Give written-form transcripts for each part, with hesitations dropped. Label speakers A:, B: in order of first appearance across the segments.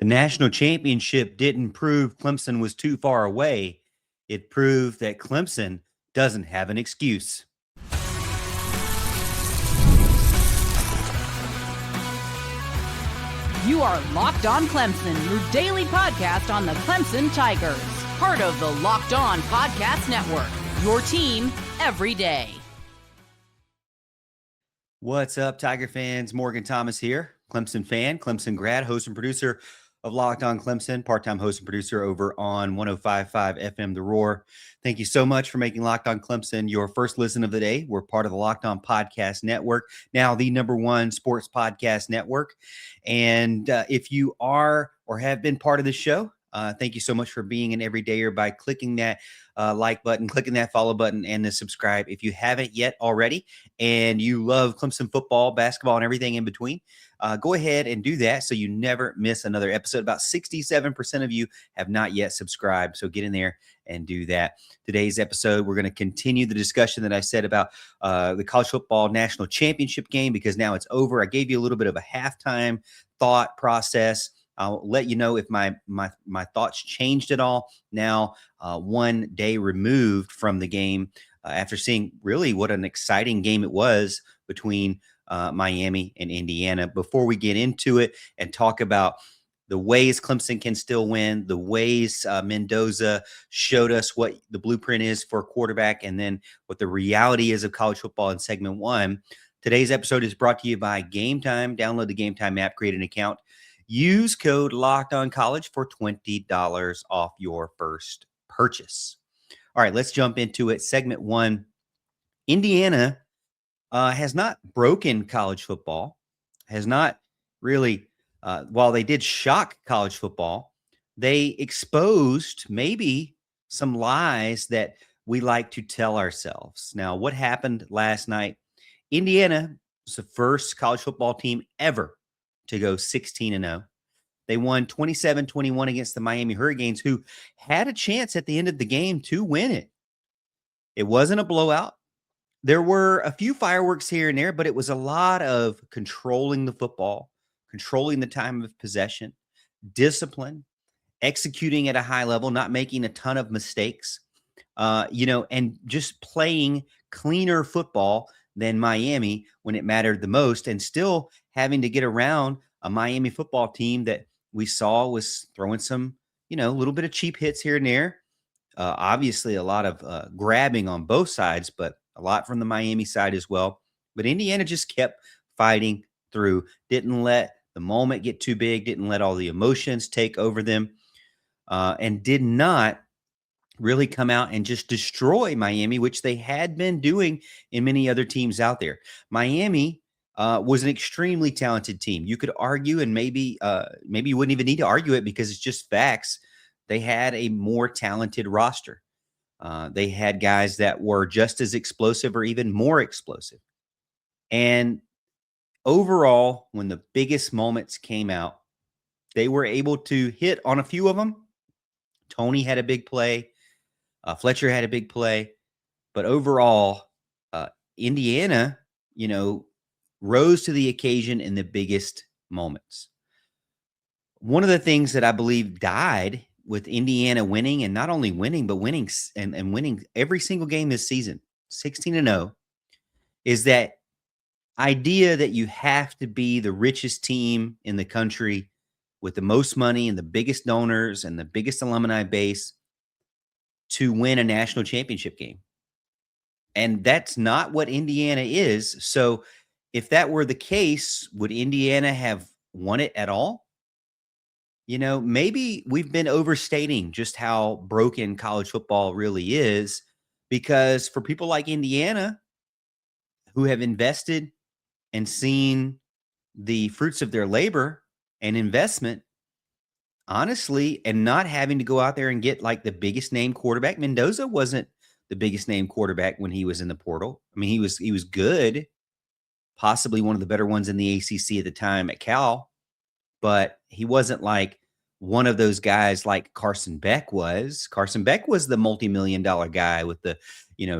A: The national championship didn't prove Clemson was too far away. It proved that Clemson doesn't have an excuse.
B: You are Locked On Clemson, your daily podcast on the Clemson Tigers. Part of the Locked On Podcast Network, your team every day.
A: What's up, Tiger fans? Morgan Thomas here, Clemson fan, Clemson grad, host and producer of Locked On Clemson, part-time host and producer over on 105.5 FM The Roar. Thank you so much for making Locked On Clemson your first listen of the day. We're part of the Locked On Podcast Network, now the #1 sports podcast network. And if you are or have been part of the show, thank you so much for being an everydayer by clicking that like button, clicking that follow button, and the subscribe. If you haven't yet already and you love Clemson football, basketball, and everything in between, go ahead and do that so you never miss another episode. About 67% of you have not yet subscribed, so get in there and do that. Today's episode, we're going to continue the discussion that I said about the college football national championship game, because now it's over. I gave you a little bit of a halftime thought process. I'll let you know if my thoughts changed at all now, one day removed from the game, after seeing really what an exciting game it was between Miami and Indiana. Before we get into it and talk about the ways Clemson can still win, the ways Mendoza showed us what the blueprint is for a quarterback, and then what the reality is of college football in segment one, today's episode is brought to you by Game Time. Download the Game Time app, create an account. Use code LOCKEDONCollege for $20 off your first purchase. All right, let's jump into it. Segment one, Indiana has not broken college football, has not really, while they did shock college football, they exposed maybe some lies that we like to tell ourselves. Now, what happened last night? Indiana was the first college football team ever to go 16-0. They won 27-21 against the Miami Hurricanes, who had a chance at the end of the game to win it. It wasn't a blowout. There were a few fireworks here and there, but it was a lot of controlling the football, controlling the time of possession, discipline, executing at a high level, not making a ton of mistakes, and just playing cleaner football than Miami when it mattered the most, and still having to get around a Miami football team that we saw was throwing some, a little bit of cheap hits here and there. Obviously, a lot of grabbing on both sides, but a lot from the Miami side as well. But Indiana just kept fighting through, didn't let the moment get too big, didn't let all the emotions take over them, and did not really come out and just destroy Miami, which they had been doing in many other teams out there. Miami was an extremely talented team. You could argue, and maybe you wouldn't even need to argue it because it's just facts. They had a more talented roster. They had guys that were just as explosive or even more explosive. And overall, when the biggest moments came out, they were able to hit on a few of them. Tony had a big play. Fletcher had a big play. But overall, Indiana, rose to the occasion in the biggest moments. One of the things that I believe died with Indiana winning, and not only winning, but winning and winning every single game this season, 16-0, is that idea that you have to be the richest team in the country with the most money and the biggest donors and the biggest alumni base to win a national championship game. And that's not what Indiana is. So if that were the case, would Indiana have won it at all? Maybe we've been overstating just how broken college football really is, because for people like Indiana who have invested and seen the fruits of their labor and investment, honestly, and not having to go out there and get like the biggest name quarterback. Mendoza wasn't the biggest name quarterback when he was in the portal. I mean, he was good, possibly one of the better ones in the ACC at the time at Cal, but he wasn't like one of those guys like Carson Beck was. Carson Beck was the multi-million-dollar guy with the,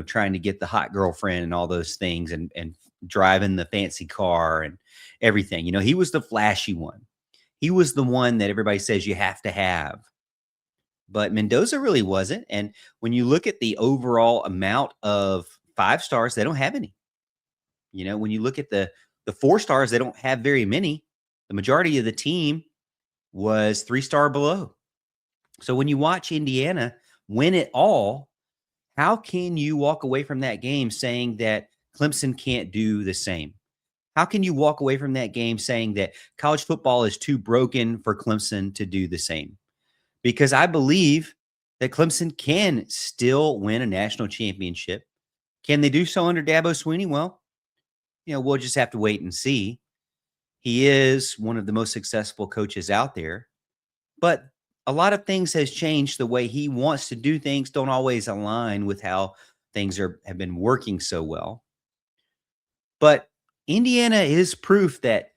A: trying to get the hot girlfriend and all those things, and driving the fancy car and everything. He was the flashy one. he was the one that everybody says you have to have. But Mendoza really wasn't. And when you look at the overall amount of 5 stars, they don't have any. When you look at the 4 stars, they don't have very many. The majority of the team was 3-star below. So when you watch Indiana win it all, how can you walk away from that game saying that Clemson can't do the same? How can you walk away from that game saying that college football is too broken for Clemson to do the same? Because I believe that Clemson can still win a national championship. Can they do so under Dabo Swinney? Well, we'll just have to wait and see. He is one of the most successful coaches out there, but a lot of things has changed. The way he wants to do things don't always align with how things have been working so well. But Indiana is proof that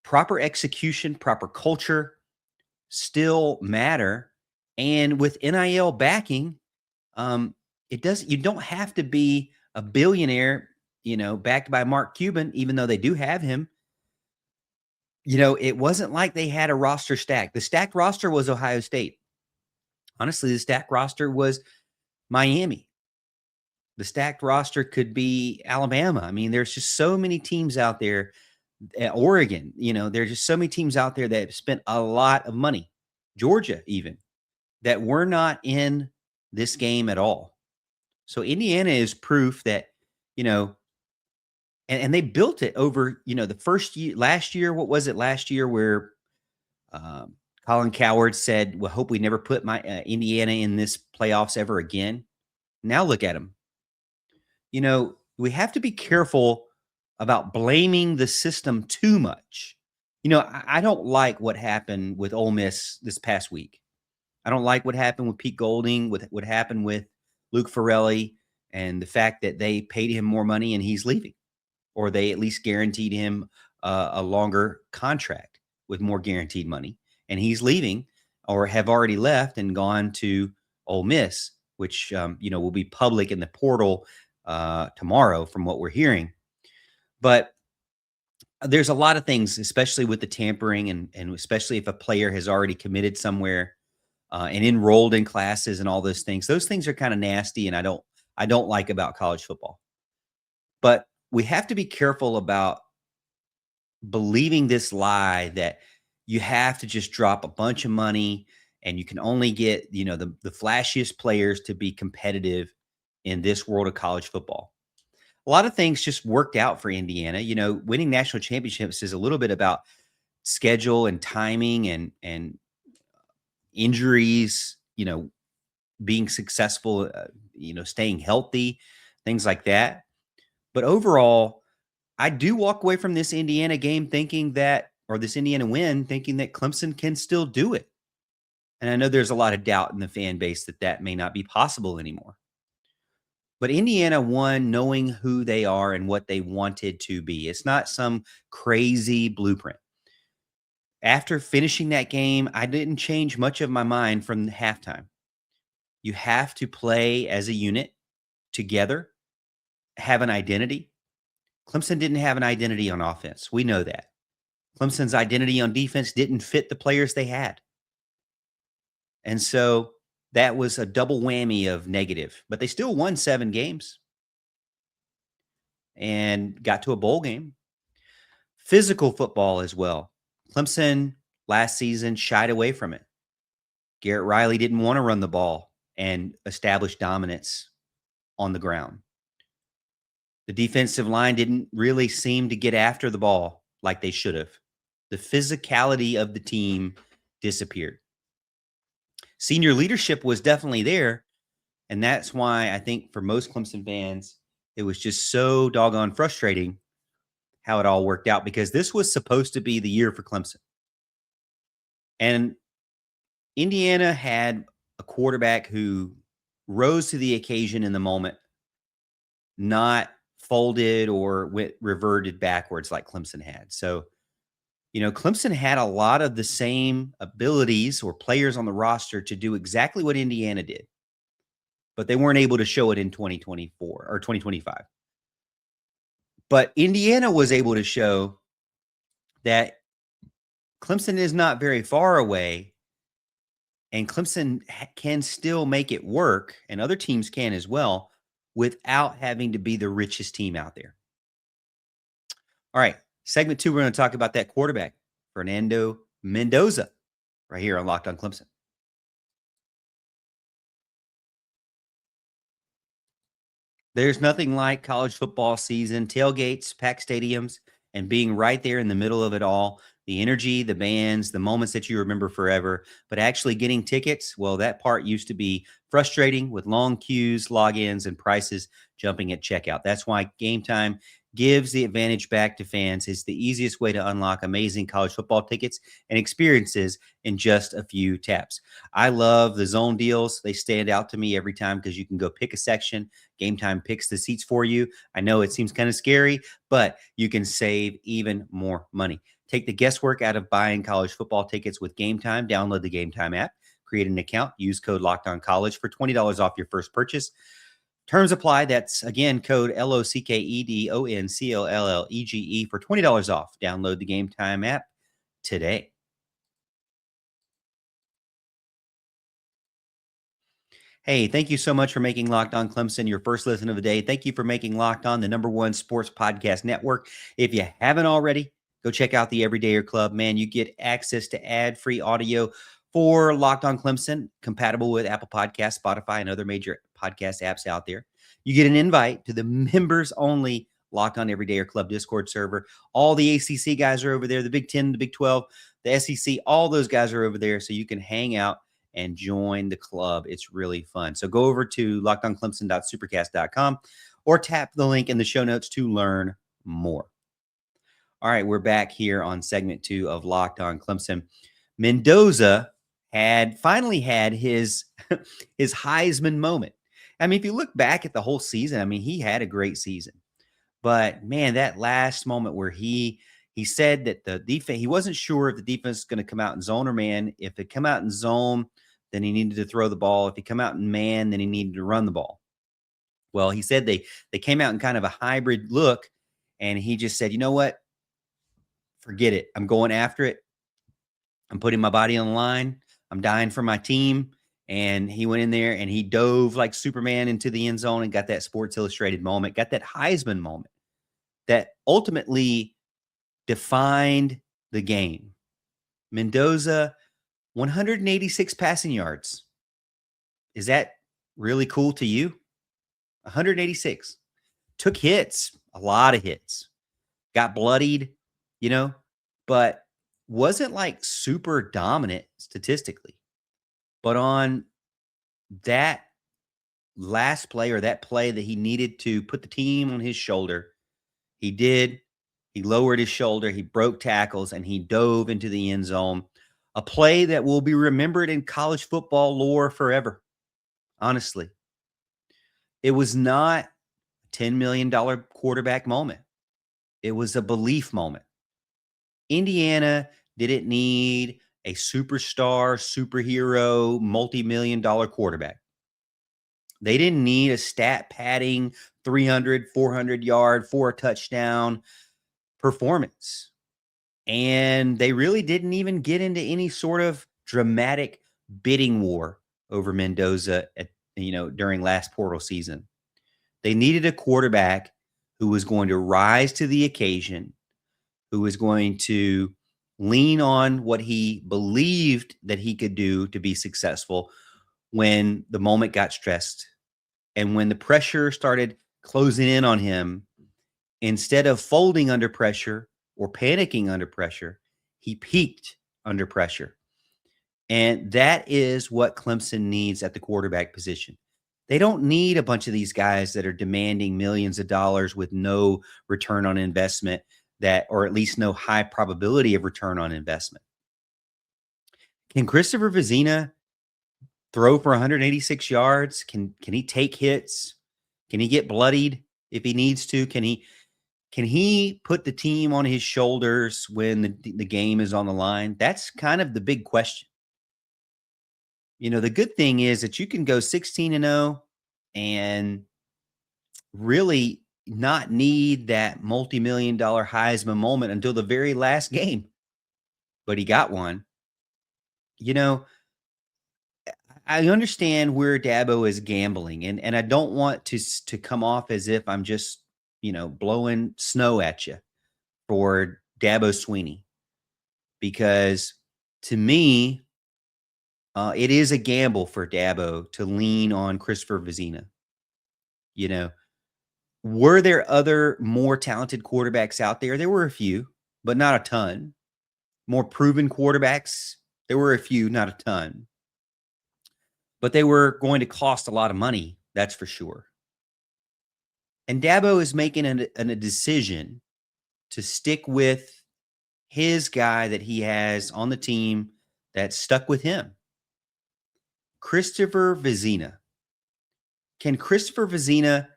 A: proper execution, proper culture still matter. And with NIL backing, you don't have to be a billionaire, backed by Mark Cuban, even though they do have him. It wasn't like they had a roster stacked. The stacked roster was Ohio State. Honestly, the stacked roster was Miami. The stacked roster could be Alabama. I mean, there's just so many teams out there. Oregon, there's just so many teams out there that have spent a lot of money. Georgia, even, that were not in this game at all. So Indiana is proof that, and they built it over, the first year, last year, what was it last year where Colin Cowherd said, well, hope we never put Indiana in this playoffs ever again. Now look at them. We have to be careful about blaming the system too much. I don't like what happened with Ole Miss this past week. I don't like what happened with Pete Golding, with what happened with Luke Farrelly, and the fact that they paid him more money and he's leaving, or they at least guaranteed him a longer contract with more guaranteed money, and he's leaving or have already left and gone to Ole Miss, which will be public in the portal tomorrow from what we're hearing. But there's a lot of things, especially with the tampering and especially if a player has already committed somewhere and enrolled in classes and all those things. Those things are kind of nasty, and I don't like about college football. But we have to be careful about believing this lie that you have to just drop a bunch of money and you can only get, the flashiest players to be competitive in this world of college football. A lot of things just worked out for Indiana. Winning national championships is a little bit about schedule and timing and injuries, being successful, staying healthy, things like that. But overall, I do walk away from this Indiana game this Indiana win thinking that Clemson can still do it. And I know there's a lot of doubt in the fan base that may not be possible anymore. But Indiana won knowing who they are and what they wanted to be. It's not some crazy blueprint. After finishing that game, I didn't change much of my mind from halftime. You have to play as a unit together, have an identity. Clemson didn't have an identity on offense. We know that. Clemson's identity on defense didn't fit the players they had. And so that was a double whammy of negative, but they still won 7 games and got to a bowl game. Physical football as well. Clemson last season shied away from it. Garrett Riley didn't want to run the ball and establish dominance on the ground. The defensive line didn't really seem to get after the ball like they should have. The physicality of the team disappeared. Senior leadership was definitely there, and that's why I think for most Clemson fans, it was just so doggone frustrating how it all worked out, because this was supposed to be the year for Clemson. And Indiana had a quarterback who rose to the occasion in the moment, not folded or reverted backwards like Clemson had. So, Clemson had a lot of the same abilities or players on the roster to do exactly what Indiana did, but they weren't able to show it in 2024 or 2025. But Indiana was able to show that Clemson is not very far away, and Clemson can still make it work, and other teams can as well, without having to be the richest team out there. All right, segment 2, we're going to talk about that quarterback, Fernando Mendoza, right here on Locked on Clemson. There's nothing like college football season, tailgates, packed stadiums, and being right there in the middle of it all. The energy, the bands, the moments that you remember forever. But actually getting tickets, well, that part used to be frustrating with long queues, logins, and prices jumping at checkout. That's why Game Time gives the advantage back to fans. It's the easiest way to unlock amazing college football tickets and experiences in just a few taps. I love the zone deals. They stand out to me every time because you can go pick a section. Game Time picks the seats for you. I know it seems kind of scary, but you can save even more money. Take the guesswork out of buying college football tickets with Game Time. Download the Game Time app, create an account, use code LOCKEDONCollege for $20 off your first purchase. Terms apply. That's, again, code LOCKEDONCOLLEGE for $20 off. Download the Game Time app today. Hey, thank you so much for making Locked On Clemson your first listen of the day. Thank you for making Locked On the #1 sports podcast network. If you haven't already, go check out the Everydayer Club. Man, you get access to ad-free audio for Locked On Clemson, compatible with Apple Podcasts, Spotify, and other major podcast apps out there. You get an invite to the members-only Locked On Everydayer Club Discord server. All the ACC guys are over there, the Big 10, the Big 12, the SEC, all those guys are over there, so you can hang out and join the club. It's really fun. So go over to lockedonclemson.supercast.com or tap the link in the show notes to learn more. All right, we're back here on segment 2 of Locked On Clemson. Mendoza had finally had his Heisman moment. I mean, if you look back at the whole season, I mean, he had a great season. But man, that last moment where he said that the defense, he wasn't sure if the defense is going to come out in zone or man. If it come out in zone, then he needed to throw the ball. If he come out in man, then he needed to run the ball. Well, he said they came out in kind of a hybrid look, and he just said, you know what? Forget it. I'm going after it. I'm putting my body on the line. I'm dying for my team. And he went in there and he dove like Superman into the end zone and got that Sports Illustrated moment, got that Heisman moment that ultimately defined the game. Mendoza, 186 passing yards. Is that really cool to you? 186. Took hits, a lot of hits. Got bloodied, but wasn't like super dominant statistically. But on that last play, or that play that he needed to put the team on his shoulder, he did. He lowered his shoulder, he broke tackles, and he dove into the end zone. A play that will be remembered in college football lore forever, honestly. It was not a $10 million quarterback moment. It was a belief moment. Indiana didn't need a superstar, superhero, multi-million-dollar quarterback. They didn't need a stat padding 300, 400-yard, 4-touchdown performance. And they really didn't even get into any sort of dramatic bidding war over Mendoza during last portal season. They needed a quarterback who was going to rise to the occasion, who was going to lean on what he believed that he could do to be successful when the moment got stressed. And when the pressure started closing in on him, instead of folding under pressure or panicking under pressure, he peaked under pressure. And that is what Clemson needs at the quarterback position. They don't need a bunch of these guys that are demanding millions of dollars with no return on investment, or at least no high probability of return on investment. Can Christopher Vezina throw for 186 yards? Can he take hits? Can he get bloodied if he needs to? Can he put the team on his shoulders when the game is on the line? That's kind of the big question. The good thing is that you can go 16-0 and really not need that multi-million-dollar Heisman moment until the very last game. but he got one. You know, I understand where Dabo is gambling, and I don't want to come off as if I'm just, blowing snow at you for Dabo Swinney, because to me, it is a gamble for Dabo to lean on Christopher Vezina. You know, were there other more talented quarterbacks out there? There were a few, but not a ton. More proven quarterbacks, there were a few, not a ton. But they were going to cost a lot of money, that's for sure. And Dabo is making a decision to stick with his guy that he has on the team that stuck with him, Christopher Vezina. Can Christopher Vezina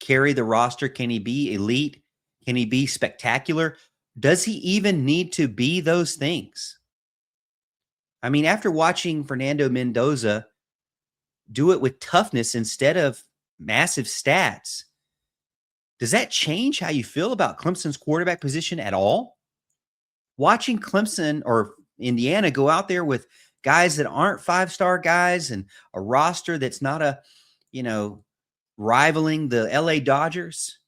A: carry the roster? Can he be elite? Can he be spectacular? Does he even need to be those things? I mean, after watching Fernando Mendoza do it with toughness instead of massive stats, does that change how you feel about Clemson's quarterback position at all? Watching Clemson or Indiana go out there with guys that aren't five-star guys and a roster that's not rivaling the LA Dodgers,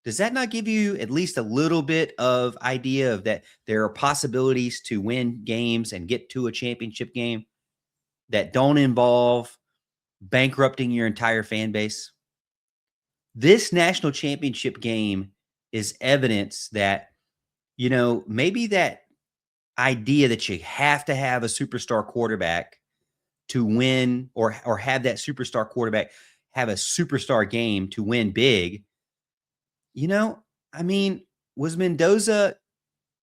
A: does that not give you at least a little bit of idea of that there are possibilities to win games and get to a championship game that don't involve bankrupting your entire fan base? This national championship game is evidence that, maybe that idea that you have to have a superstar quarterback to win or have that superstar quarterback have a superstar game to win big. I mean, was Mendoza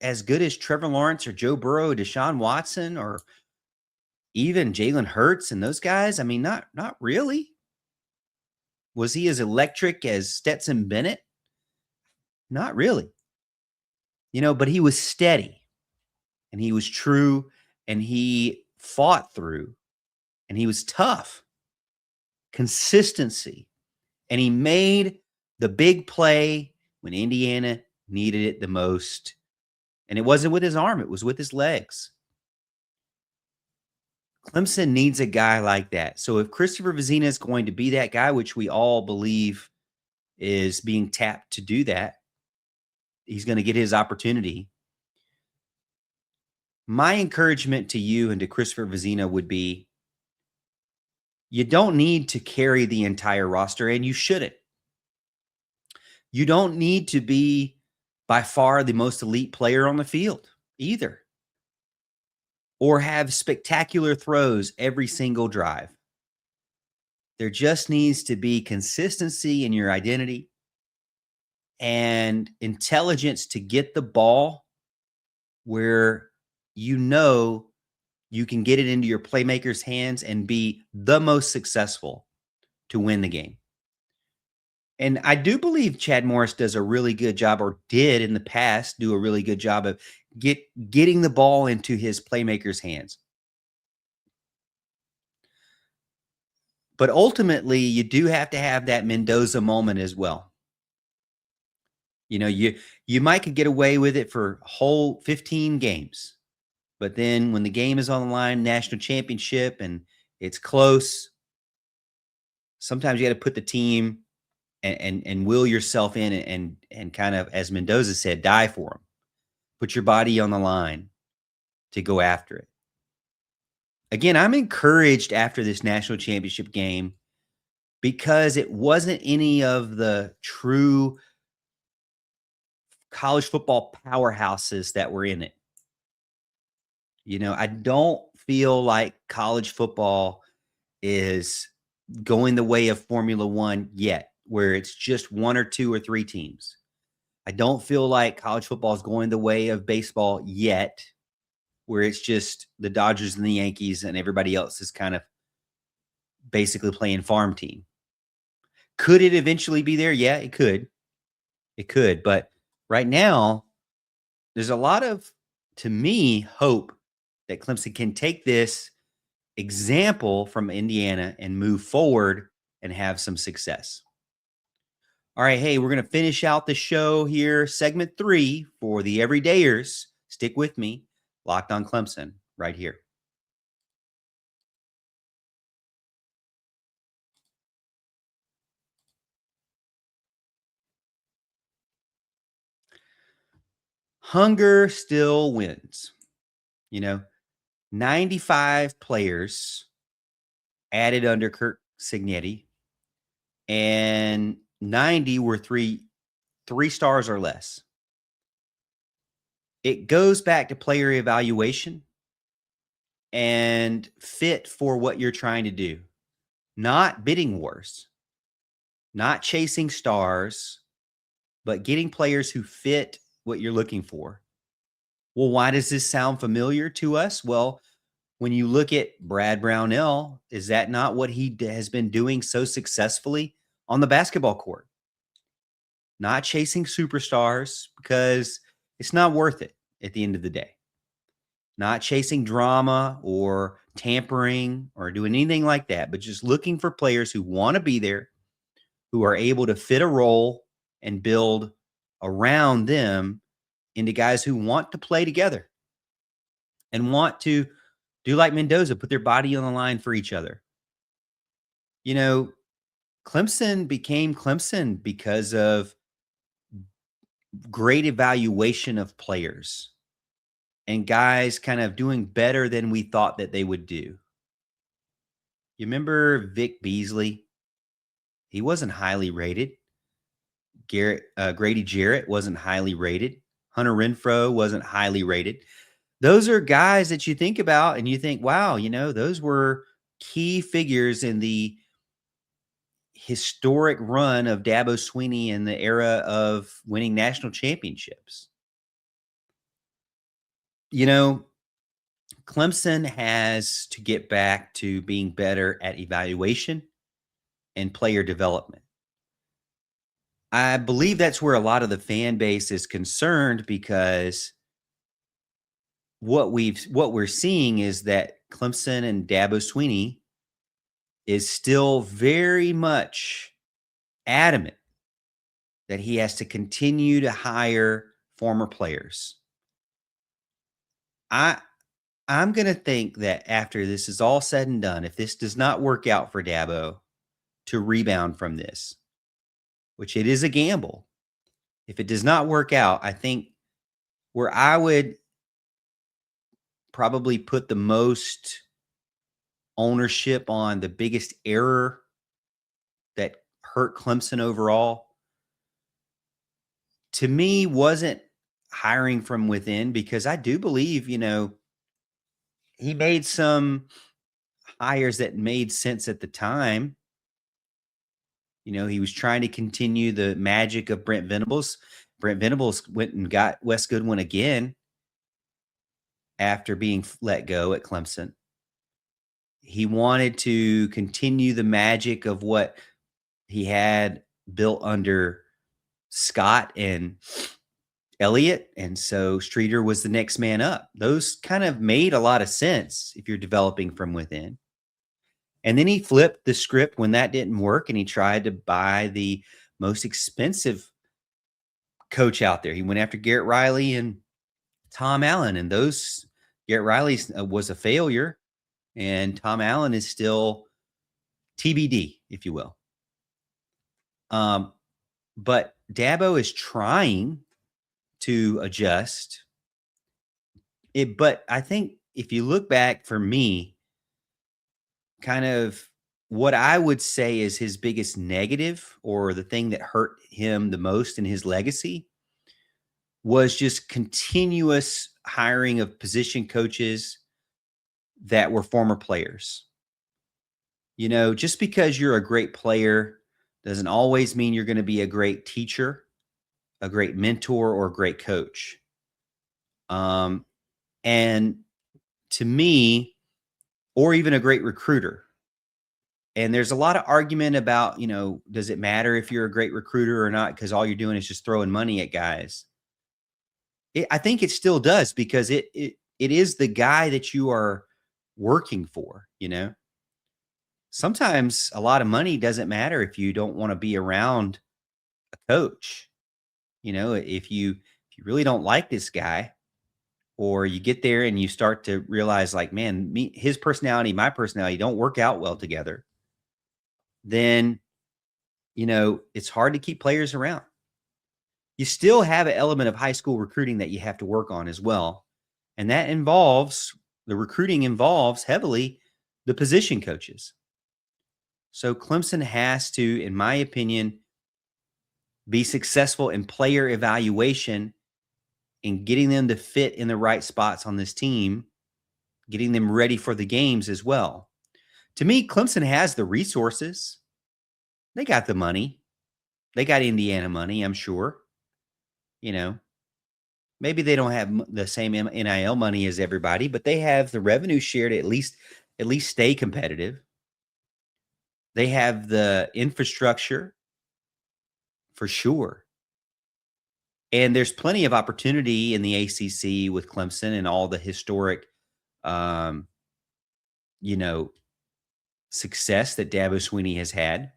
A: as good as Trevor Lawrence or Joe Burrow, Deshaun Watson, or even Jalen Hurts and those guys? I mean, not really. Was he as electric as Stetson Bennett? Not really. But he was steady and he was true and he fought through and he was tough. Consistency. And he made the big play when Indiana needed it the most. And it wasn't with his arm, it was with his legs. Clemson needs a guy like that. So if Christopher Vezina is going to be that guy, which we all believe is being tapped to do that, he's going to get his opportunity. My encouragement to you and to Christopher Vezina would be, you don't need to carry the entire roster, and you shouldn't. You don't need to be by far the most elite player on the field either, or have spectacular throws every single drive. There just needs to be consistency in your identity and intelligence to get the ball where you can get it into your playmakers' hands and be the most successful to win the game. And I do believe Chad Morris does a really good job, or did in the past do a really good job of getting the ball into his playmakers' hands. But ultimately, you do have to have that Mendoza moment as well. You might could get away with it for a whole 15 games. But then when the game is on the line, national championship, and it's close, sometimes you got to put the team and will yourself in and kind of, as Mendoza said, die for them. Put your body on the line to go after it. Again, I'm encouraged after this national championship game because it wasn't any of the true college football powerhouses that were in it. I don't feel like college football is going the way of Formula One yet, where it's just one or two or three teams. I don't feel like college football is going the way of baseball yet, where it's just the Dodgers and the Yankees and everybody else is kind of basically playing farm team. Could it eventually be there? Yeah, it could. It could. But right now, there's a lot of, to me, hope that Clemson can take this example from Indiana and move forward and have some success. All right, hey, we're going to finish out the show here, segment 3 for the everydayers. Stick with me. Locked on Clemson, right here. Hunger still wins. 95 players added under Kirk Cignetti, and 90 were three stars or less. It goes back to player evaluation and fit for what you're trying to do, not bidding wars, not chasing stars, but getting players who fit what you're looking for. Well, why does this sound familiar to us? Well, when you look at Brad Brownell, is that not what he has been doing so successfully on the basketball court? Not chasing superstars because it's not worth it at the end of the day. Not chasing drama or tampering or doing anything like that, but just looking for players who want to be there, who are able to fit a role and build around them into guys who want to play together and want to do like Mendoza, put their body on the line for each other. Clemson became Clemson because of great evaluation of players and guys kind of doing better than we thought that they would do. You remember Vic Beasley? He wasn't highly rated. Grady Jarrett wasn't highly rated. Hunter Renfrow wasn't highly rated. Those are guys that you think about and you think, wow, those were key figures in the historic run of Dabo Swinney in the era of winning national championships. Clemson has to get back to being better at evaluation and player development. I believe that's where a lot of the fan base is concerned because what we're seeing is that Clemson and Dabo Swinney is still very much adamant that he has to continue to hire former players. I'm going to think that after this is all said and done, if this does not work out for Dabo to rebound from this, which it is a gamble, if it does not work out, I think where I would probably put the most ownership on the biggest error that hurt Clemson overall, to me, wasn't hiring from within, because I do believe, he made some hires that made sense at the time. He was trying to continue the magic of Brent Venables. Brent Venables went and got Wes Goodwin again after being let go at Clemson. He wanted to continue the magic of what he had built under Scott and Elliott. And so Streeter was the next man up. Those kind of made a lot of sense if you're developing from within. And then he flipped the script when that didn't work, and he tried to buy the most expensive coach out there. He went after Garrett Riley and Tom Allen, and Garrett Riley was a failure, and Tom Allen is still TBD, if you will. But Dabo is trying to adjust it. But I think if you look back, for me, kind of what I would say is his biggest negative, or the thing that hurt him the most in his legacy, was just continuous hiring of position coaches that were former players. Just because you're a great player doesn't always mean you're going to be a great teacher, a great mentor, or a great coach. And to me, or even a great recruiter. And there's a lot of argument about, does it matter if you're a great recruiter or not? Because all you're doing is just throwing money at guys. I think it still does, because it is the guy that you are working for. Sometimes a lot of money doesn't matter if you don't want to be around a coach. If you really don't like this guy, or you get there and you start to realize like, man, his personality, my personality don't work out well together, then, it's hard to keep players around. You still have an element of high school recruiting that you have to work on as well. And the recruiting involves heavily the position coaches. So Clemson has to, in my opinion, be successful in player evaluation and getting them to fit in the right spots on this team, getting them ready for the games as well. To me, Clemson has the resources. They got the money. They got Indiana money, I'm sure. Maybe they don't have the same NIL money as everybody, but they have the revenue share to at least stay competitive. They have the infrastructure for sure. And there's plenty of opportunity in the ACC with Clemson and all the historic, success that Dabo Swinney has had.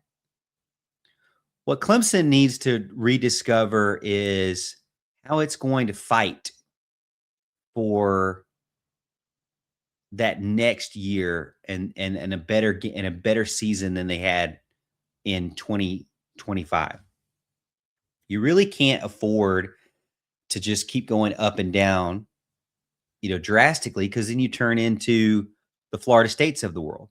A: What Clemson needs to rediscover is how it's going to fight for that next year and a better season than they had in 2025. You really can't afford to just keep going up and down, drastically, because then you turn into the Florida States of the world.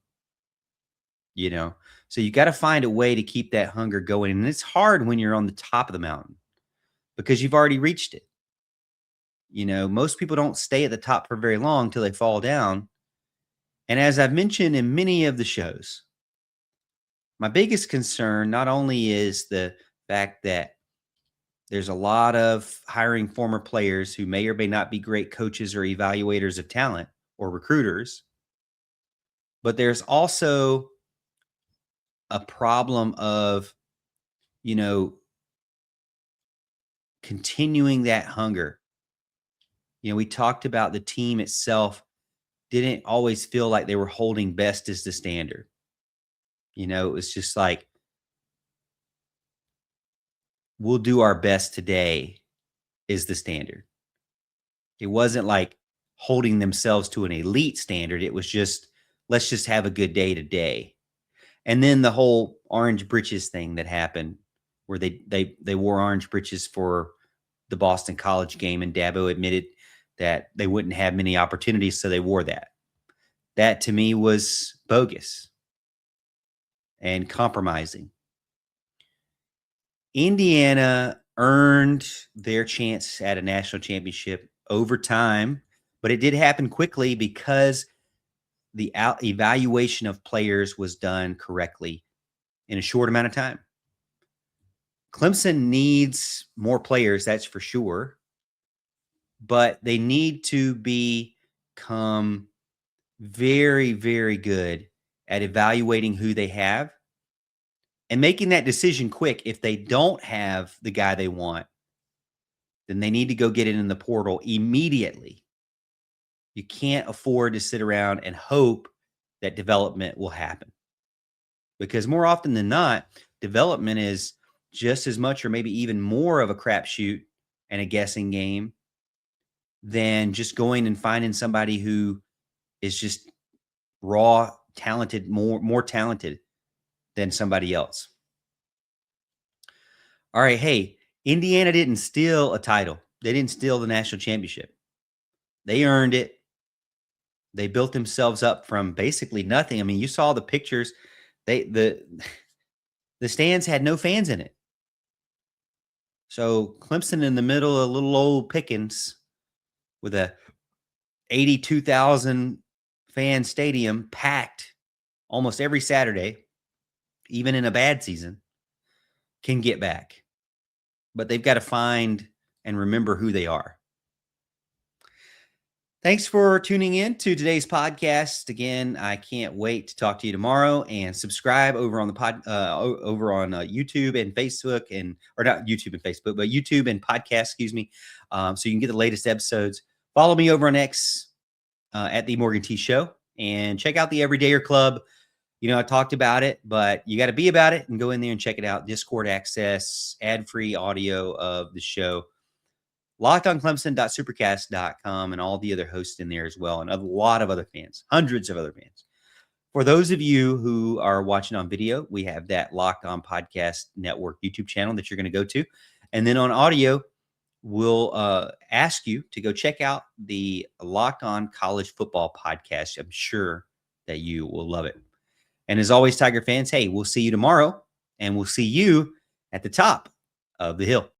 A: So you got to find a way to keep that hunger going. And it's hard when you're on the top of the mountain because you've already reached it. Most people don't stay at the top for very long till they fall down. And as I've mentioned in many of the shows, my biggest concern not only is the fact that there's a lot of hiring former players who may or may not be great coaches or evaluators of talent or recruiters, but there's also a problem of, continuing that hunger. We talked about the team itself didn't always feel like they were holding best as the standard. It was just like, we'll do our best today is the standard. It wasn't like holding themselves to an elite standard. It was just, let's just have a good day today. And then the whole orange breeches thing that happened where they wore orange breeches for the Boston College game, and Dabo admitted that they wouldn't have many opportunities, so they wore that. That to me was bogus and compromising. Indiana earned their chance at a national championship over time, but it did happen quickly because the evaluation of players was done correctly in a short amount of time. Clemson needs more players, that's for sure, but they need to become very, very good at evaluating who they have and making that decision quick. If they don't have the guy they want, then they need to go get it in the portal immediately. You can't afford to sit around and hope that development will happen, because more often than not, development is just as much or maybe even more of a crapshoot and a guessing game than just going and finding somebody who is just raw talented, more talented than somebody else. All right. Hey, Indiana didn't steal a title. They didn't steal the national championship. They earned it. They built themselves up from basically nothing. I mean, you saw the pictures. The stands had no fans in it. So Clemson in the middle of little old Pickens with a 82,000 fan stadium packed almost every Saturday, even in a bad season, can get back. But they've got to find and remember who they are. Thanks for tuning in to today's podcast. Again, I can't wait to talk to you tomorrow, and subscribe over on the over on YouTube and Facebook, or not YouTube and Facebook, but YouTube and podcast, excuse me. So you can get the latest episodes. Follow me over on X at the Morgan T Show, and check out the Everydayer Club. I talked about it, but you got to be about it and go in there and check it out. Discord access, ad-free audio of the show. LockedOnClemson.supercast.com and all the other hosts in there as well, and a lot of other fans, hundreds of other fans. For those of you who are watching on video, we have that Locked On Podcast Network YouTube channel that you're going to go to. And then on audio, we'll ask you to go check out the Locked On College Football Podcast. I'm sure that you will love it. And as always, Tiger fans, hey, we'll see you tomorrow, and we'll see you at the top of the hill.